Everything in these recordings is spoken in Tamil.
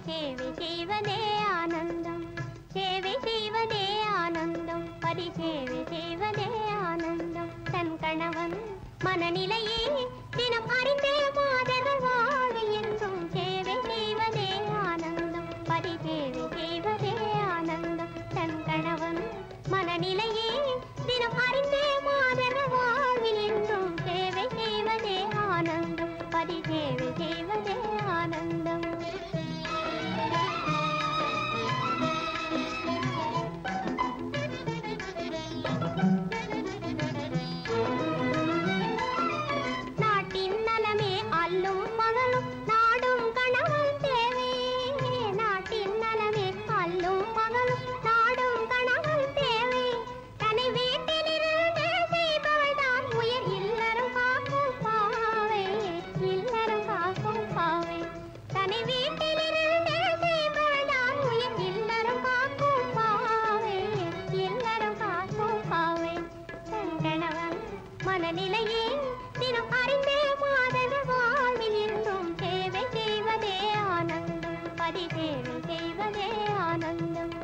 சேவை செய்வதே ஆனந்தம், சேவை செய்வதே ஆனந்தம், பதி சேவை செய்வதே ஆனந்தம். தன் கணவன் மனநிலையே தினம் அறிந்தே மாதர்கள் வாழ்வு என்றும் சேவை செய்வதே ஆனந்தம், பதி சேவை செய்வதே ஆனந்தம். தன் கணவன் மனநிலையே தினம் அறிந்தே மாதர்கள் வாழ்வில் என்றும் சேவை செய்வதே ஆனந்தம், பதி சேவை செய்வதே ஆனந்தம். நாட்டின் நலமே அல்லும் பகலும் நாடும் கணவன் தேவை, நாட்டின் நலமே அல்லும் பகலும் நாடும் கணவன் தேவை. தனி வீட்டிலிருந்து செய்பவள் தான் உயிர் இல்லறம் காக்கும் பாவை, இல்லறம் காக்கும் பாவை. தனி வீட்டிலிருந்து செய்பவள் தான் உயிர் இல்லறம் காக்கும் பாவை, இல்லறம் காக்கும் பாவை. தன் கணவன் மனநிலையே தினம் அறிந்தே மாதர்கள் வாழ்வில் என்றும் சேவை செய்வதே ஆனந்தம், பதி சேவை செய்வதே ஆனந்தம்.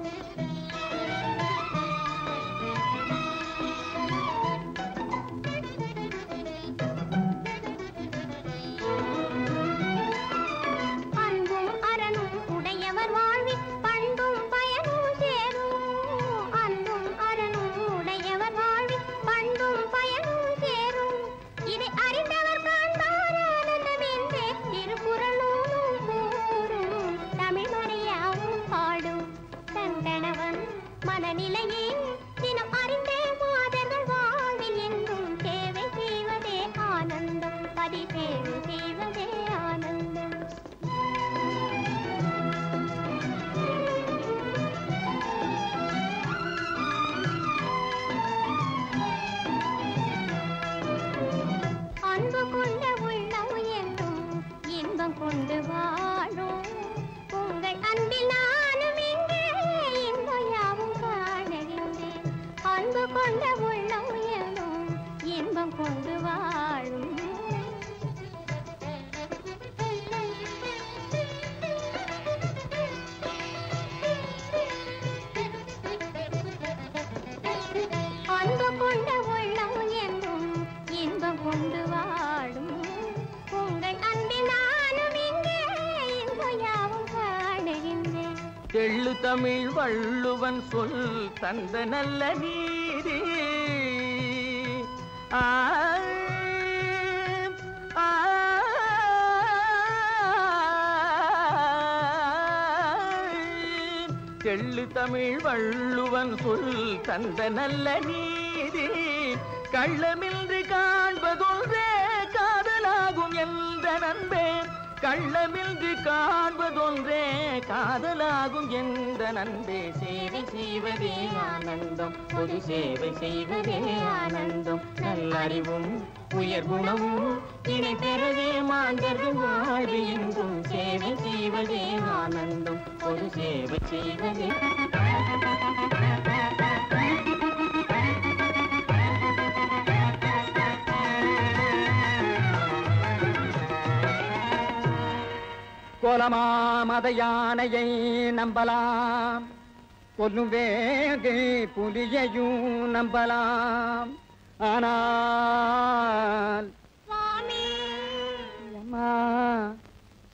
அன்பும் அரணும் உடையவர் வாழ்வில் பண்பும் பயனும் சேரும், அன்பும் அரணும் உடையவர் வாழ்வில் பண்பும் பயனும் சேரும். இதை அறிந்தவர் காண்பார் ஆனந்தம் என்றே திருக்குறளும் கூறும், தமிழ் மறையாவும் பாடும். தன் கணவன் மனநிலையே தினம் அறிந்தே மாதர்கள் வாழ்வில் என்றும் சேவை செய்வதே ஆனந்தம், பதி சேவை செய்வதே ஆனந்தம். அன்பு கொண்ட உள்ளம் என்றும் இன்பம் கொண்டு வாழும், உங்கள் அன்பில் நானும் இங்கே இன்பம் யாவும் காணுகின்றேன். அன்பு கொண்ட உள்ளம் என்றும் இன்பம் கொண்டு வாழும். அன்பு கொண்ட உள்ளம் என்றும் இன்பம் கொண்டு வாழும், உங்கள் அன்பில் நானும் இங்கே இன்பம் யாவும் காணுகின்றேன். தெள்ளு தமிழ் வள்ளுவன் சொல் தந்த நல்ல நீதி, ஆ ஆ தெள்ளு தமிழ் வள்ளுவன் சொல் தந்த நல்ல நீதி, கள்ளமின்றி காண்பதொன்றே காதலாகும் என்ற நண்பே, கள்ளமின்றி காண்பதொன்றே காதலாகும் என்ற நண்பே. சேவை செய்வதே ஆனந்தம், பொது சேவை செய்வதே ஆனந்தம். நல்லறிவும் உயர் குணமும் இணை பெறவே மாந்தர்கள் வாழ்வு என்றும் சேவை செய்வதே ஆனந்தம், பொது சேவை செய்வதே. கோலமா மத யானையை நம்பலாம், கொல்லும் வேங்கை புலியையும் நம்பலாம், ஆனால் அம்மா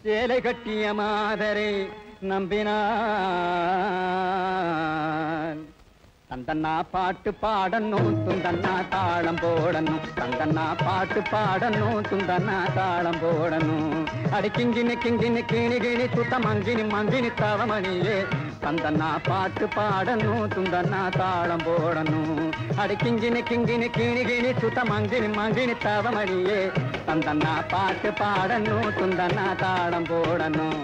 சேலை கட்டிய மாதரை நம்பினான். தந்தன்னா பாட்டு பாடணும், துந்தன்னா தாளம் போடணும், தந்தன்னா பாட்டு பாடணும், துந்தன்னா தாளம் போடணும். அடி கிங்கினி கிங்கினி கிணி கிணி துத்த மங்கினி மங்கினி தவமணியே, தந்தன்னா பாட்டு பாடணும், துந்தன்னா தாளம் போடணும். அடி கிங்கினி கிங்கினி கிணி கிணி துத்த மங்கினி மங்கினி தவமணியே, தந்தன்னா பாட்டு பாடணும், துந்தன்னா தாளம் போடணும்.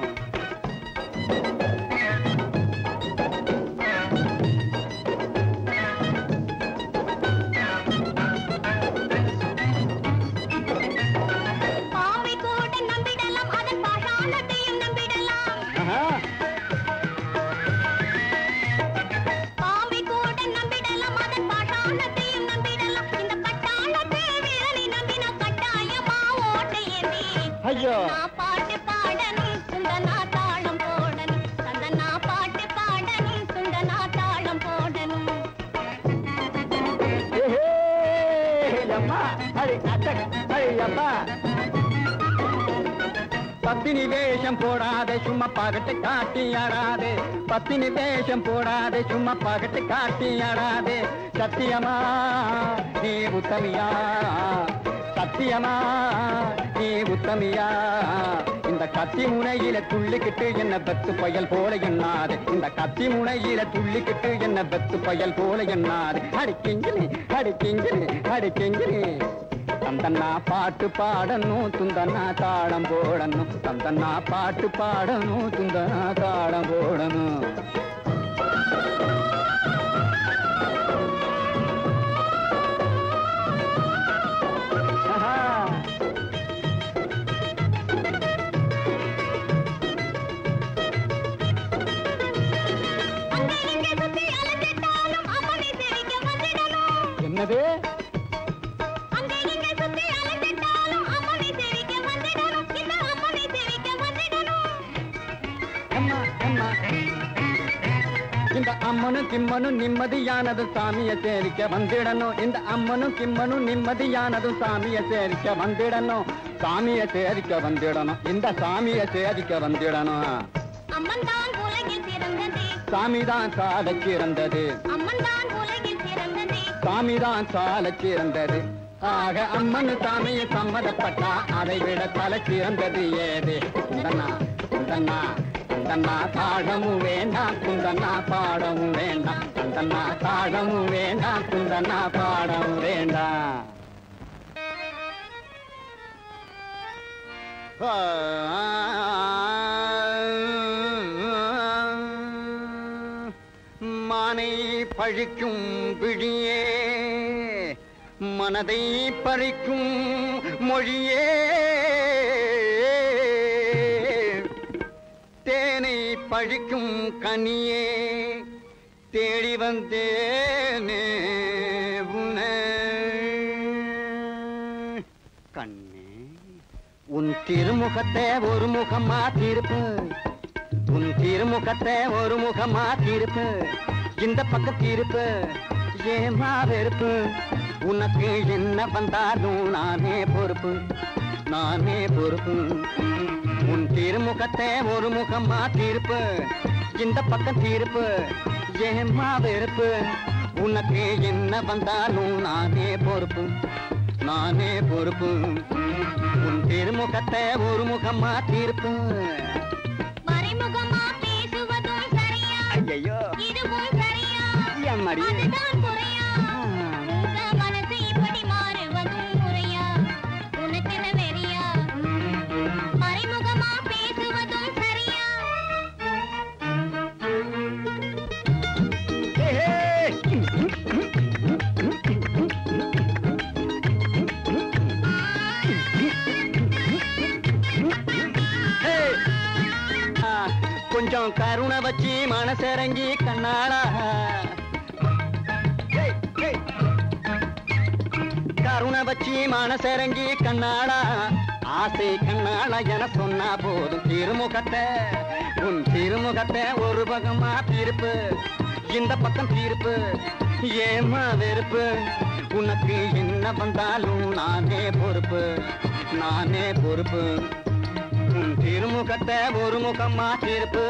ஐயோ பாட்டு பாடணும், துந்தனா தாளம் போடணும், அடி அச்சக் அடி அப்பா பத்தினி வேஷம் போடாதே சும்மா பகட்டு காட்டி ஆடாதே பத்தினி வேஷம் போடாதே சும்மா பகட்டு காட்டி ஆடாதே சத்தியமா நீ உத்தமியா சத்தியமா நீ உத்தமியா இந்த கத்தி முனையில துள்ளிக்கிட்டு என்ன பெத்து பயல் போல எண்ணாது இந்த கத்தி முனையில துள்ளிக்கிட்டு என்ன பெத்து பயல் போல எண்ணாது அடிக்கிங்கினி அடிக்கிங்கினி அடிக்கிங்கினி தந்தன்னா பாட்டு பாடணும் துந்தன்னா தாளம் போடணும் தந்தன்னா பாட்டு பாடணும் துந்தன்னா தாளம் போடணும் என்னது இந்த அம்மனும் கிம்மனும் நிம்மதியானது சாமிய சேரிக்க வந்துடணும் இந்த அம்மனும் கிம்மனும் நிம்மதியானது சாமிய சேரிக்க வந்துடணும் சாமிய சேரிக்க வந்துடணும் இந்த சாமிய சேரிக்க வந்துடணும் சாமிதான் சால சிறந்தது சாமிதான் சால சிறந்தது ஆக அம்மன் சாமிய சம்மதப்பட்டா அதை விட தலை சிறந்தது ஏது குந்தன்னா குந்தன்னா குந்தன்னா தாழமும் வேண்டாம் குந்தன்னா பாடமும் வேண்டாம் குந்தன்னா தாழமும் வேண்டாம் குந்தன்னா பாடமும் வேண்டாம் மானை பழிக்கும் விழியே மனதை பறிக்கும் மொழியே தேனை பழிக்கும் கனியே தேடி வந்தேனே உன்னை கண்ணே உன் திருமுகத்தை ஒரு முகமா தீர்ப்பு உன் திருமுகத்தை ஒரு முகமா தீர்ப்பு இந்த பக்கம் தீர்ப்பு ஏமா வெறுப்பு உனக்கு என்ன வந்தாலும் நானே பொறுப்பு நானே பொறுப்பு உன் திருமுகத்தை ஒரு முகமா தீர்ப்பு இந்த பக்கம் தீர்ப்பு ஏமா வெறுப்பு உனக்கு என்ன வந்தாலும் நானே பொறுப்பு நானே பொறுப்பு உன் திருமுகத்தை ஒரு முகமா தீர்ப்பு மறைமுகமா பேசுவதும் சரியா ஐயோ இதுவும் சரியா எம்மடி அதுதான் குறையா உங்க மனசு இப்படி மாறுவதும் முறையா உனக்கென வெறியா மறைமுகமா பேசுவதும் சரியா கொஞ்சம் கருணை வச்சு மனசிறங்கி கண்ணாளா கருணை வச்சு மனசிறங்கி கண்ணாளா ஆசை கண்ணாளா என சொன்னா போதும் திருமுகத்தை உன் திருமுகத்தை ஒரு பக்கமா தீர்ப்பு இந்த பக்கம் தீர்ப்பு ஏமா வெறுப்பு உனக்கு என்ன வந்தாலும் நானே பொறுப்பு நானே பொறுப்பு உன் திருமுகத்தை ஒரு முகமா தீர்ப்பு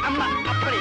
அம்மா அப்படி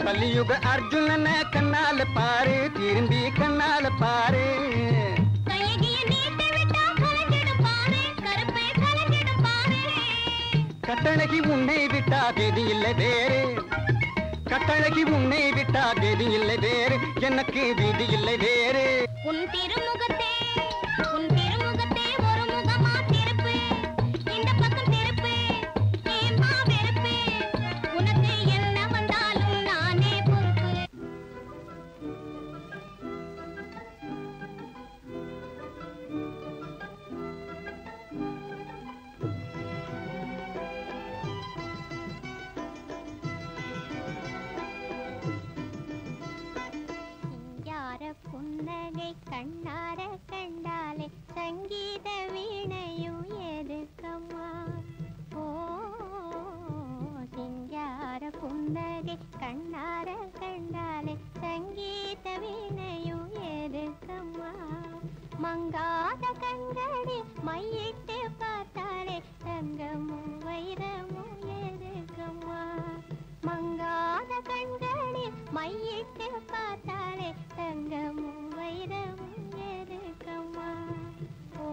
கலியுக அர்ஜுனன கண்ணால பாரு திரும்பி கண்ணால பாரு கையகிய நீட்டி விட்டா கலங்கிடும் பாரு கட்டழகி உன்னை விட்டா கதி இல்லை வேறு, கட்டழகி உன்னை விட்டா கதி இல்லை வேறு, எனக்கு விதி இல்லை வேறு. உன் திருமுகத்தே உன் திருமுகத்தே ஒரு முகமா திருப்பு, இந்த பக்கம் திருப்பு ஏமா வெறுப்பு, உனக்கு என்ன வந்தாலும் நானே பொறுப்பு. சிங்கார புன்னகை கண்ணார கண்டாலே சங்கீத வீணையும் எதுக்கம்மா? ஓ சிங்கார புன்னகை கண்ணார கண்டாலே சங்கீத வீணையும் எதுக்கம்மா? மங்காத கண்களில் மையிட்டு பார்த்தாலே தங்கமும் வைரமும் எதுக்கம்மா? மங்காத கண்களில் மையிட்டு பார்த்தாலே தங்கமும் வைரமும் எதுக்கம்மா? ஓ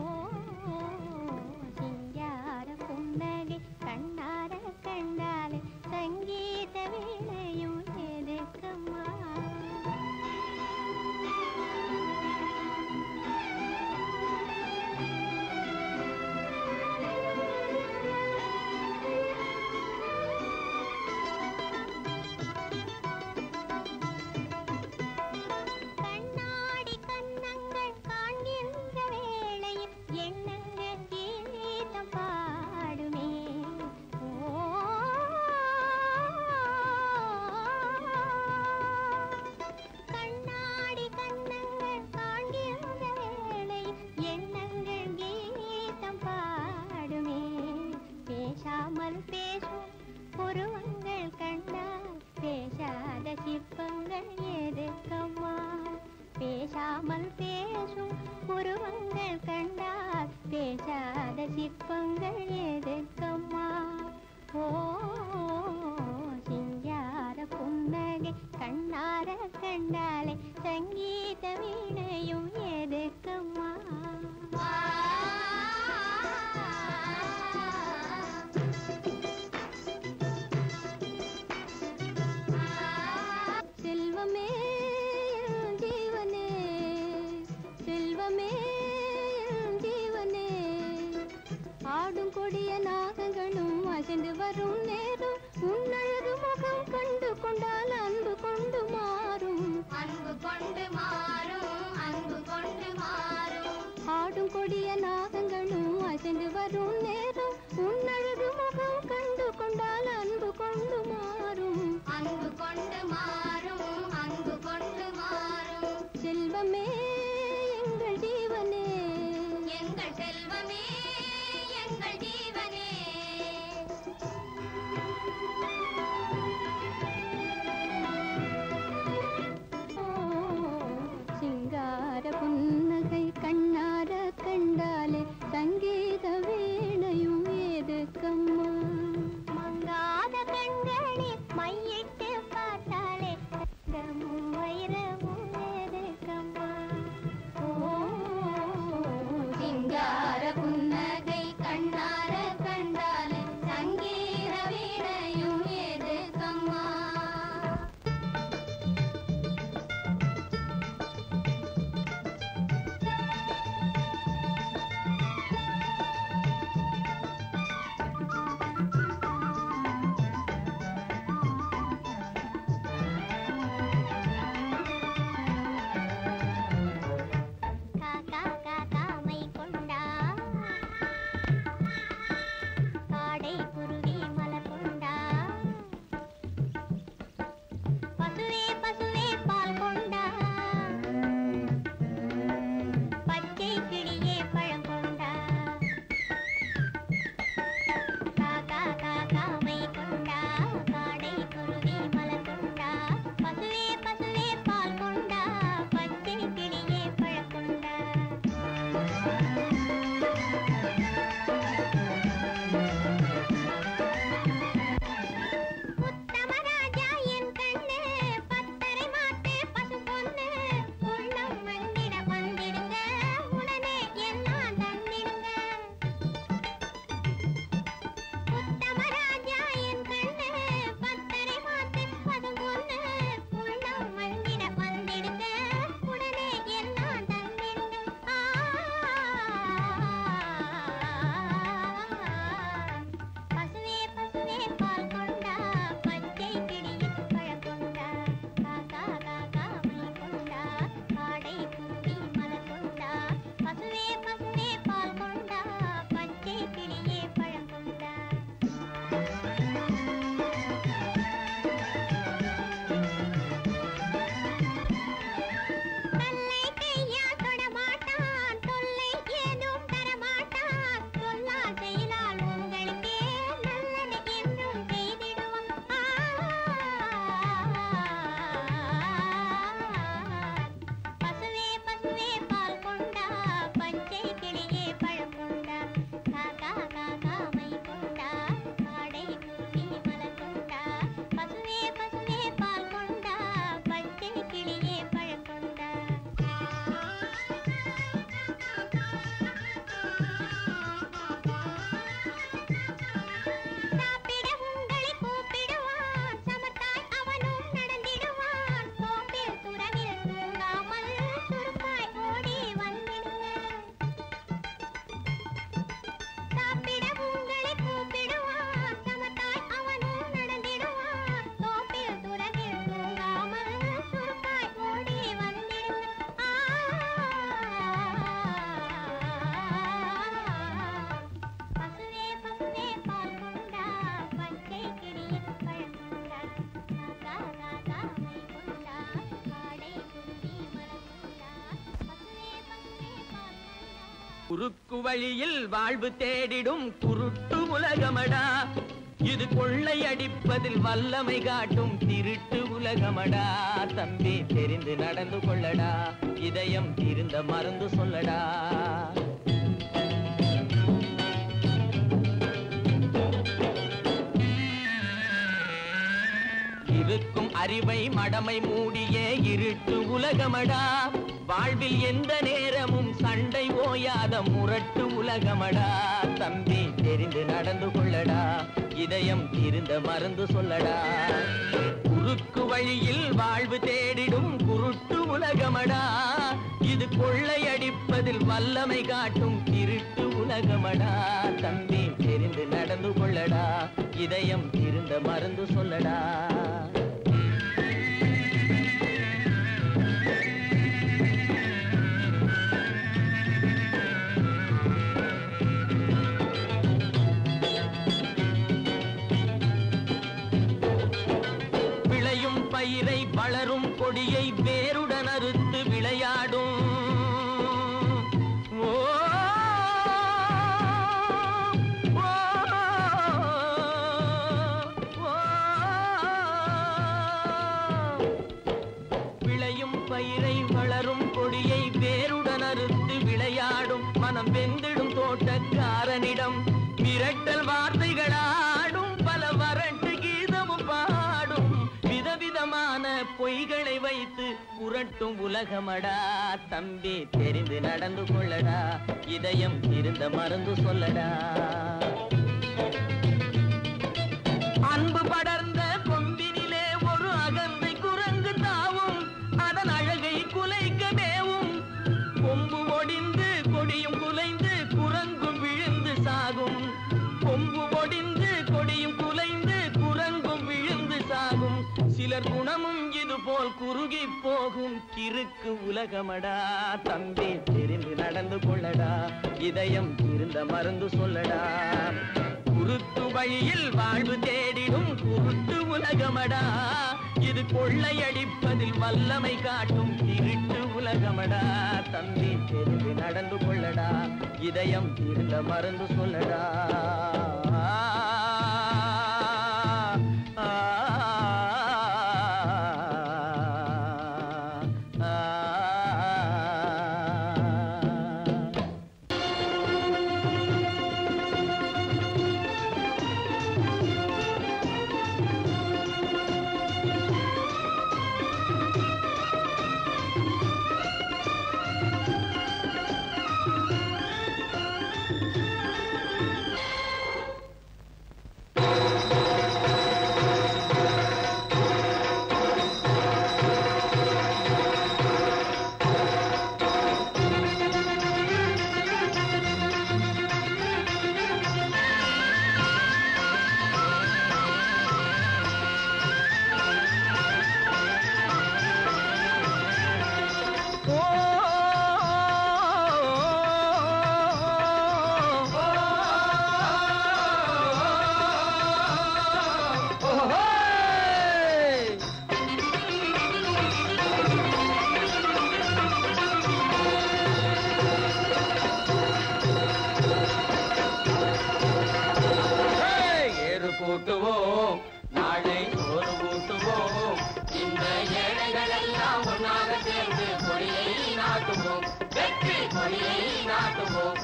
சிங்கார புன்னகை கண்ணார கண்டாலே சங்கீத வீணையும் எதுக்கம்மா? கண்ணாடி கன்னங்கள் காண்கின்ற வேளையில் எண்ணங்கள் கீதம் பாடுமே. ஓ கண்ணாடி கன்னங்கள் காண்கின்ற வேளையில் எண்ணங்கள் கீதம் பாடுமே. பேசாமல் பேசும் புருவங்கள் கண்டால் பேசாத சிற்பங்கள் எதுக்கம்மா? பேசாமல் பேசும் புருவங்கள் கண்டால் பேசாத சிற்பங்கள் எதுக்கம்மா? ஓ சிங்கார புன்னகை கண்ணார கண்டாலே சங்கீத வீணையும் எதுக்கம்மா? செல்வமே ஜீவனே செல்வமே ஜீவனே, ஆடும் கொடிய நாகங்களும் அசைந்து வரும் நேரம் உன்னழகு முகம் கண்டு கொண்டால் அன்பு கொண்டு மாறும், அன்பு கொண்டு மாறும், அன்பு கொண்டு மாறும். ஆடும் கொடிய நாகங்களும் அசைந்து வரும் நேரம் உன்னழகு முகம் கண்டு கொண்டால் அன்பு கொண்டு மாறும், அன்பு கொண்டு மாறும், அன்பு கொண்டு மாறும். செல்வமே எங்கள் ஜீவனே எங்கள் செல்வமே எங்கள் ஜீவனே. ஓ சிங்கார புன்னகை கண்ணார கண்டாலே சங்கீத வீணையும் எதுக்கம்மா? மங்காத கண்களில் மையிட்டு பார்த்தாலே தங்கமும் வைரமும் எதுக்கம்மா? குறுக்கு வழியில் வாழ்வு தேடிடும் குருட்டு உலகமடா, இது கொள்ளை அடிப்பதில் வல்லமை காட்டும் திருட்டு உலகமடா. தம்பி தெரிந்து நடந்து கொள்ளடா, இதயம் தீர்ந்த மறந்து சொல்லடா. இருக்கும் அறிவை மடமை மூடிய இருட்டு உலகமடா, வாழ்வில் எந்த நேரமும் சண்டை ஓயாத முரட்டு உலகமடா. தம்பி தெரிந்து நடந்து கொள்ளடா, இதயம் தீர்ந்த மறந்து சொல்லடா. குறுக்கு வழியில் வாழ்வு தேடிடும் குருட்டு உலகமடா, இது கொள்ளையடிப்பதில் வல்லமை காட்டும் திருட்டு உலகமடா. தம்பி தெரிந்து நடந்து கொள்ளடா, இதயம் தீர்ந்த மறந்து சொல்லடா. பயிரை வளரும் கொடியை வேருடன் அறுத்து விளையாடும். விளையும் பயிரை வளரும் கொடியை வேருடன் அறுத்து விளையாடும். மனம் வெந்திடும் தோட்டக்காரனிடம் மிரட்டல் வார்த்தைகளாடும். பல வரட்டு கீதமும் பாடும். விதவிதமான பொய்களை வைத்து புரட்டும் உலகமடா. தம்பி தெரிந்து நடந்து கொள்ளடா, இதயம் இருந்த மறந்து சொல்லடா. அன்பு படர்ந்த கொம்பினிலே ஒரு அகந்தை குரங்கு தாவும். அதன் அழகை குலைக்க மேவும். கொம்பு ஒடிந்து கொடியும் குலைந்து குரங்கும் விழுந்து சாகும். கொம்பு ஒடிந்து கொடியும் குலைந்து குரங்கும் விழுந்து சாகும். சிலர் குணமும் இது போல் குறுகி போகும் கிறுக்கு உலகமடா. தம்பி தெரிந்து நடந்து கொள்ளடா, இதயம் இருந்த மறந்து சொல்லடா. குருட்டு வழியில் வாழ்வு தேடிடும் குருட்டு உலகமடா, இது கொள்ளையடிப்பதில் வல்லமை காட்டும் திருட்டு உலகமடா. தம்பி தெரிந்து நடந்து கொள்ளடா, இதயம் இருந்த மறந்து சொல்லடா. கூட்டுவோம், நாளை சோறு கூட்டுவோம். இந்த ஏழைகளெல்லாம் ஒன்றாக சேர்ந்து கொடியை நாட்டுவோம், வெற்றி கொடியை நாட்டுவோம்.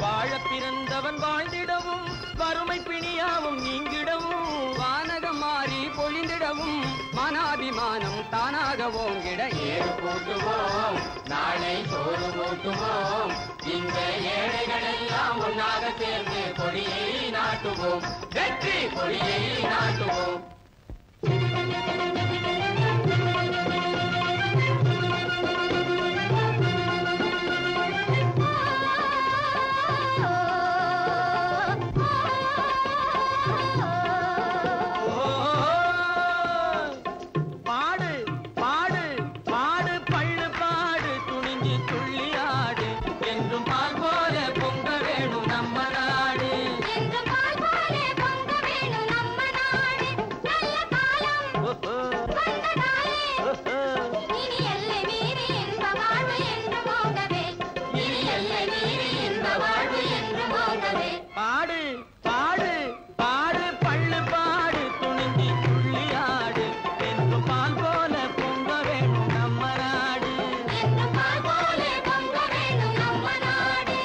வாழ பிறந்தவன் வாழ்ந்திடவும், வறுமை பிணியாவும் நீங்கிடவும், வானகம் மாறி பொழிந்திடவும், மனாபிமானம் தானாக ஓங்கிட ஏறு கூட்டுவோம், நாளை சோறு கூட்டுவோம். இந்த ஏழைகளெல்லாம் ஒன்றாக சேர்ந்து கொடியை நாட்டுவோம், வெற்றி கொடியை நாட்டுவோம். துணிஞ்சு துள்ளியாடு என்றும் பால் போல பொங்க வேணும் நம்ம நாடு என்றும் பால் போல பொங்க வேணும் நம்ம நாடு நல்ல காலம் வந்ததாலே இனி எல்லை மீறி இன்ப வாழ்வு என்று போகவே இனி எல்லை மீறி இன்ப வாழ்வு என்று போகவே பாடு பாடு பாடு பள்ளு பாடு துணிஞ்சு துள்ளியாடு என்றும் பால் போல பொங்க வேணும் நம்ம நாடு என்றும் பால் போல பொங்க வேணும் நம்ம நாடு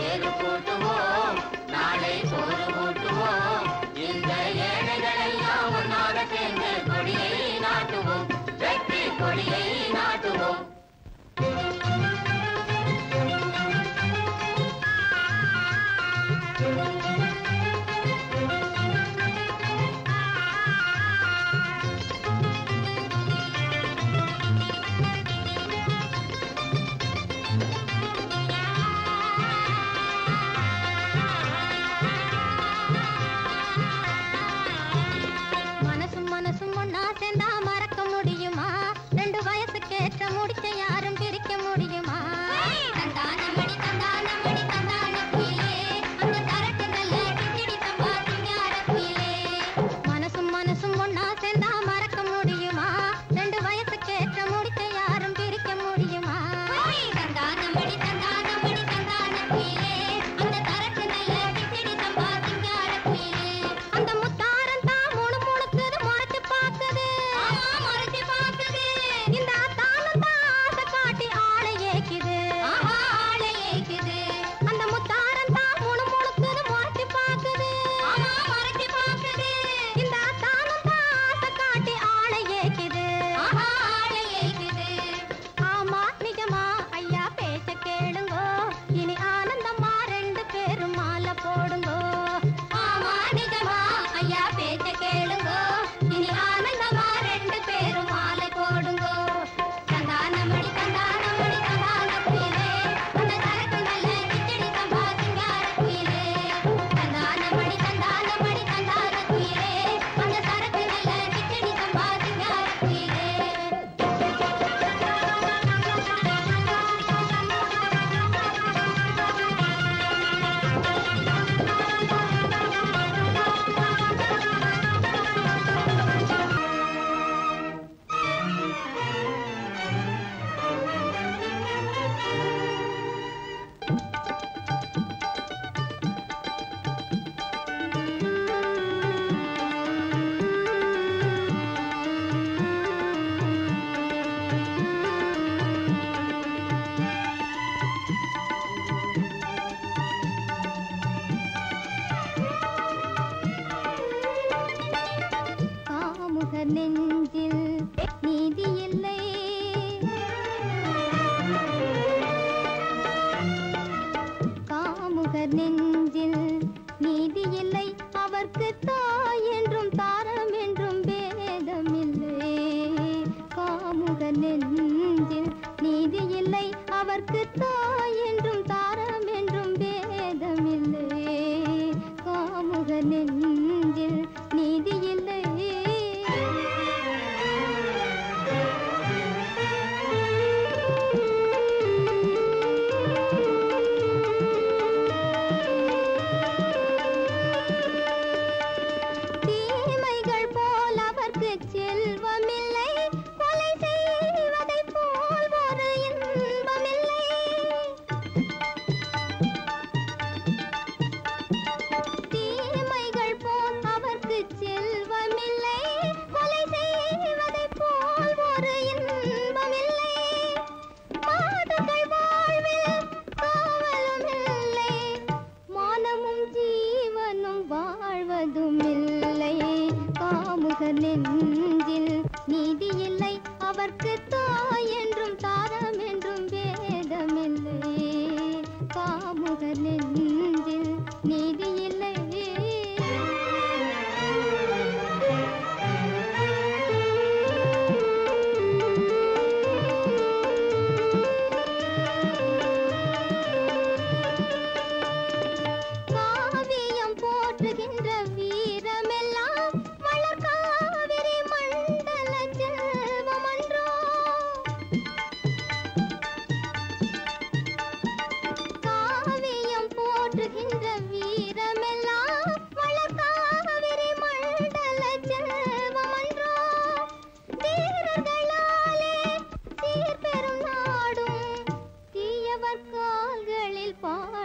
ஏறு கூட்டுவோம் நாளை சோறு கூட்டுவோம் இந்த ஏழைகள் எல்லாம் ஒன்றாக சேர்ந்து கொடியை நாட்டுவோம் வெற்றி கொடியை நாட்டுவோம் மனசும் மனசும் ஒன்னா சேர்ந்தா மறக்க முடியுமா ரெண்டு வயசுக்கேற்ற முடிச்ச யாரும் பிரிக்க முடியுமா தந்தானமடி தந்தானமடி தந்தான குயிலே அந்த தரட்டு நல்ல கிச்சடி சம்பா சிங்கார குயிலே மனசும் மனசும் ஒன்னா சேர்ந்தா மறக்க முடியுமா ரெண்டு வயசுக்கேற்ற முடிச்ச யாரும் பிரிக்க முடியுமா தந்தானமடி தந்தானமடி தந்தான குயிலே அந்த தரட்டு நல்ல கிச்சடி சம்பா சிங்கார குயிலே அந்த முத்தாரன் தான் முணு முணுக்குது முறைச்சு பார்க்குது முறைச்சு பார்க்குது இந்த தானம் தான் ஆசை காட்டி ஆளை ஏக்குது ஆளை ஏக்குது அந்த முத்தாரன் தான் முணு முணுக்குது முறைச்சு பார்க்குது முறைச்சு பார்க்குது இந்த தானம் தான் ஆசை காட்டி ஆளை ஏக்குது ஆளை ஏக்குது ஆமா நிஜமா ஐயா பேச்ச கேளுங்கோ இனி ஆனந்தமா ரெண்டு பேரும் மாலை போடுங்கோ ஆமா நிஜமா ஐயா பேச்ச கேளுங்கோ இனி ஆனந்தமா ரெண்டு பேரும் மாலை போடுங்கோ தந்தானமடி தந்தானமடி தந்தான குயிலே அந்த தரக்கு நல்ல கிச்சடி சம்பா சிங்கார குயிலே தந்தானமடி தந்தானமடி தந்தான குயிலே அந்த தரக்கு நல்ல கிச்சடி சம்பா சிங்கார குயிலே காமுகர் நெஞ்சில் நீதி இல்லை காமுகர் நெஞ்சில் நீதி இல்லை அவர்க்கு தாய் என்றும் தாரம் என்றும் பேதமில்லை காமுகர் நெஞ்சில் நீதி இல்லை அவர்க்கு தாய் என்றும் தாரம் என்றும் பேதமில்லை காமுகர் நெஞ்சில் நீதி இல்லை தீமைகள் போல் அவர்க்கு செல்வமில்லை கொலை செய்வதைப் போல் ஒரு இன்பமில்லை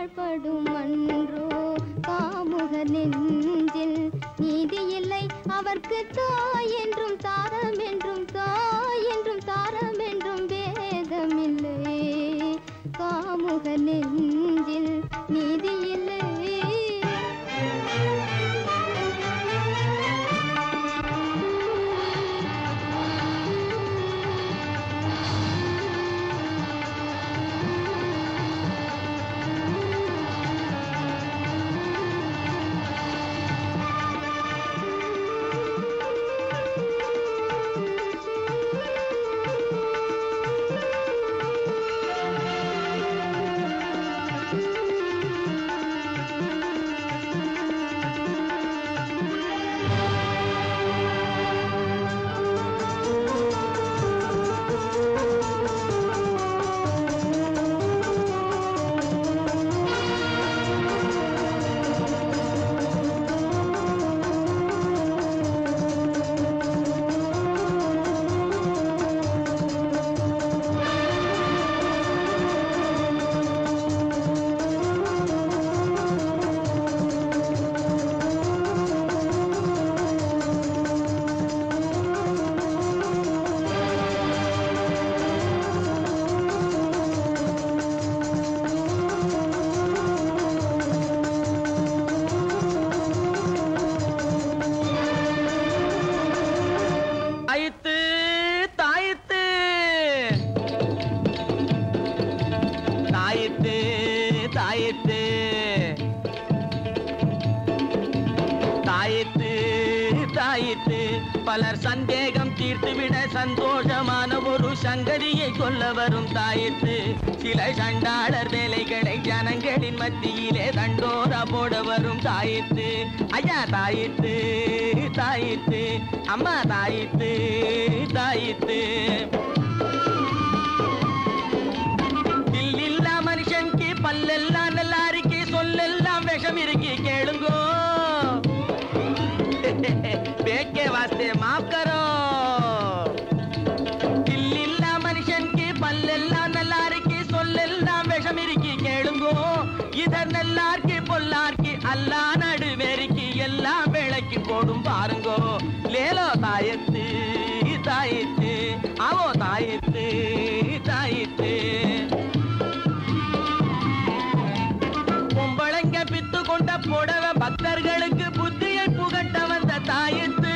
பாழ்படும் அன்றோ காமுக நெஞ்சில் நீதி இல்லை அவர்க்கு தாய் என்றும் தாரம் என்றும் தாய் என்றும் தாரம் என்றும் வேதமில்லை காமுக நெஞ்சில் நீதி இல்லை பலர் சந்தேகம் தீர்த்துவிட சந்தோஷமான ஒரு சங்கதியை சொல்ல வரும் தாயிற்று சில சண்டாளர் வேலைகளை ஜனங்களின் மத்தியிலே தண்டோரா போட வரும் தாயிற்று ஐயா தாயிற்று தாயிற்று அம்மா தாயிற்று தாயிற்று தில்லில்லா மனுஷனுக்கு பல்லெல்லாம் நல்லாருக்கு சொல்லெல்லாம் விஷம் இருக்கு கேளுங்கோ बेके वास्ते माफ करो दिल्लिल्ला मनुष्यन की पल्लेल्ला नल्लार की सोल्लेल्ला विषमिरुकी केळुंगो इधर नल्लार की पोल्लार की अल्ला नडुवेरिकी एल्लाम विलक्की पोडुम पारुंगो लेलो तायत्तु तायत्तु आवो तायत्तु तायत्तु பொம்பளைங்க பித்து கொண்ட புடவ பக்தர்களுக்கு புத்தியை புகட்ட வந்த தாயத்து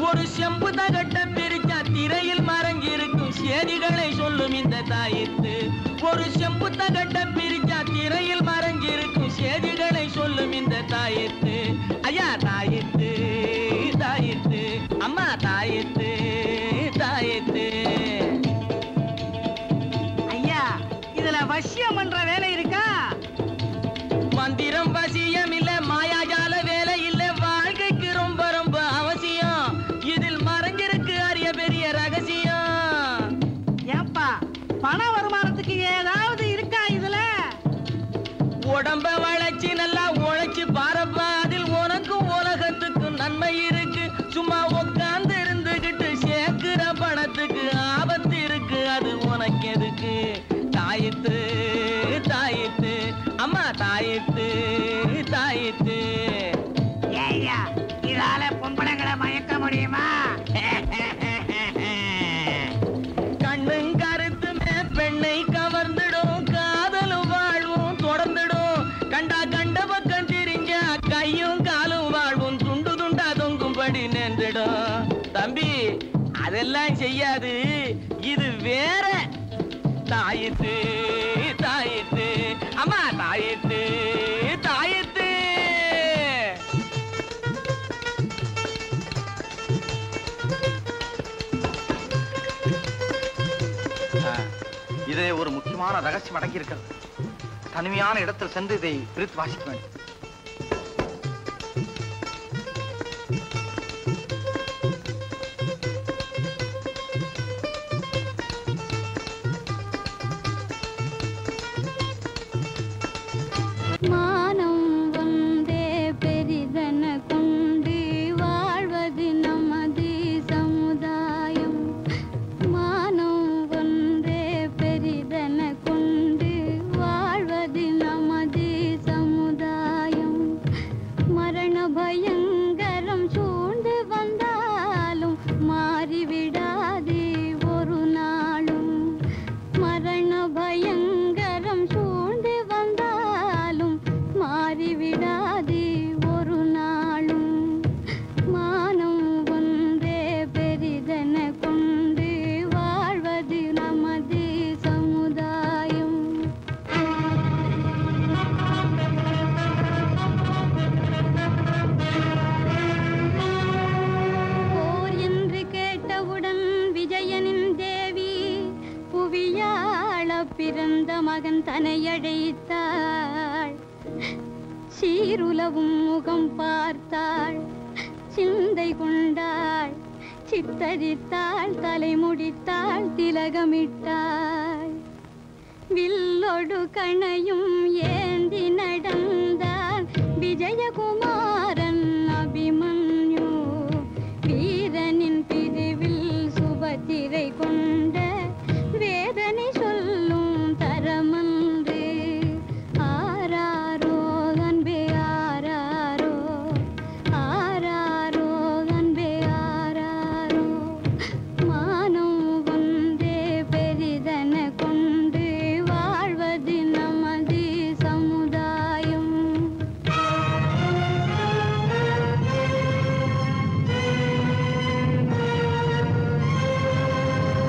ஒரு செம்பு தகட்ட பிரிச்சா திரையில் மறைஞ்சிருக்கும் சேதிகளை சொல்லும் இந்த தாயத்து ஒரு செம்பு தகட்ட பிரிச்சா திரையில் மறைஞ்சிருக்கும் சேதிகளை சொல்லும் இந்த தாயத்து ஐயா தாயத்து தாயத்து அம்மா தாயத்து தாயத்து ஐயா இதுல வசியம் பண்ற வேலை இருக்கா மந்திரம் வசியம் இல்ல மாயாஜால வேலை இல்ல வாழ்க்கைக்கு ரொம்ப ரொம்ப அவசியம் இதில் மறைஞ்சிருக்கு அரிய பெரிய ரகசியம் ஏப்பா பண வருமானத்துக்கு ஏதாவது இருக்கா இதுல உடம்ப வளைச்சு நல்லா உழைச்சு பாரப்பா அதில் உனக்கும் உலகத்துக்கும் நன்மை இருக்கு சும்மா உட்கார்ந்து இருந்துகிட்டு சேர்க்கிற பணத்துக்கு ஆபத்து இருக்கு அது உனக்கு எதுக்கு தாயத்து தாயத்து அம்மா தாயத்து தாயத்து ஏய்யா இதால பொம்பளைங்களை மயக்க முடியுமா கண்ணும் கருத்துமே பெண்ணை கவர்ந்துடும் காதலும் வாழ்வும் தொடர்ந்துடும் கண்டா கண்ட பக்கம் திரிஞ்ச கையும் காலும் வாழ்வும் துண்டு துண்டா தொங்கும்படி நின்றுடும் தம்பி அதெல்லாம் செய்யாது இது வேற தாயத்து தாயத்து அம்மா தாயத்து தாயத்து இதே ஒரு முக்கியமான ரகசியம் அடங்கி இருக்கிறது தனிமையான இடத்தில் சென்று இதை பிரித்து வாசிக்க வேண்டும் மானம் வந்தே பெரிதன கொண்டு வாழ்வது நமது சமுதாயம் மானம் வந்தே பெரிதன கொண்டு வாழ்வது நமது சொந்த மகன் தன்னை அழைத்தாள். சீருலவும் முகம் பார்த்தாள், சிந்தை கொண்டாள், சித்தரித்தாள், தலை முடித்தாள், திலகமிட்டாள். வில்லொடு கணையும் ஏந்தி நடந்தாள் விஜயகுமாரன் அபிமன்யு. வீரனின் பிரிவில் சுபத்திரை கொண்ட வேதனை சொல்லும் தரமன்று. ஆராரோ அன்பே ஆராரோ, ஆராரோ அன்பே ஆராரோ. மானம் ஒன்றே பெரிதென கொண்டு வாழ்வது நமது சமுதாயம்.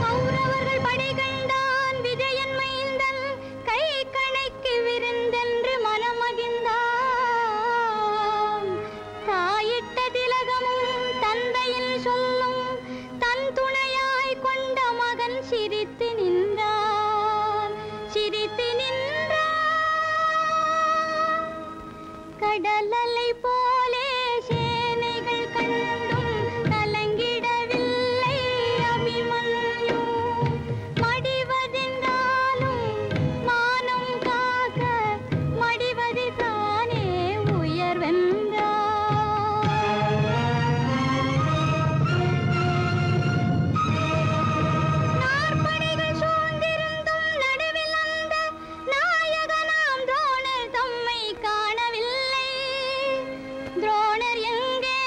கௌரவர்கள் படை கண்டான் விஜயன் மைந்தன், கை கணைக்கு விருந்தென்று மனமகிழ்ந்தான். தாயிட்ட திலகமும் தந்தையின் சொல்லும் தன் துணையாய் கொண்ட மகன் சிரித்து நின்றான், சிரித்து நின்றான். கடலலை போலே சேனைகள் கண்டும் கலங்கிடவில்லை அபிமன்யு. மடிவதென்றாலும் மானம் காக்க மடிவது தானே உயர்வென்றான். நாற்படைகள் சூழ்ந்திருந்தும் நடுவில் அந்த நாயகனாம் துரோணர் தம்மை காணவில்லை. துரோணர் எங்கே,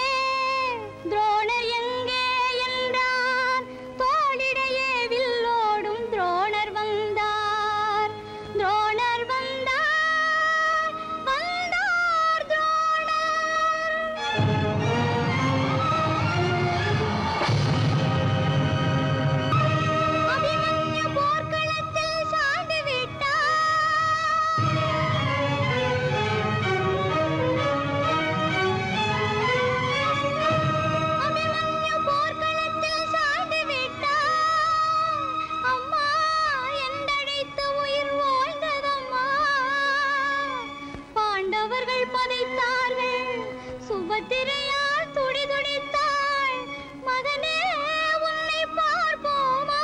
துரோணர் எங்கே என்றான். தோளிடையே வில்லோடும் துரோணர் வந்தார், துரோணர் வந்தார், வந்தார் துரோணர். அபிமன்யு போர்க்களத்தில் சாய்ந்து விட்டார். அபிமன்யு போர்க்களத்தில் சாய்ந்து விட்டார். அம்மா என்றழைத்து உயிர் வாழ்ந்ததம்மா. பாண்டவர்கள் பதைத்தார்கள், சுபத்திரையால் துடிதுடித்தாள். மகனே உன்னை பார்ப்போமா,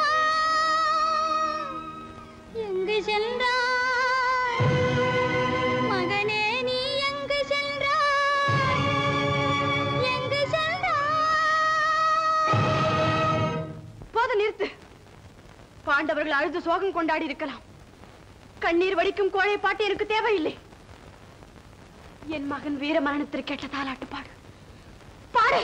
எங்கு சென்றாய் மகனே, நீ எங்கு சென்றாய், எங்கு சென்றாய்? போது நிறுத்து. பாண்டவர்கள் அழுது சோகம் கொண்டாடி இருக்கலாம். கண்ணீர் வடிக்கும் கோழை பாட்டு எனக்கு தேவையில்லை. என் மகன் வீர மரணத்திற்கு கேட்ட தாலாட்டு பாடு, பாடு.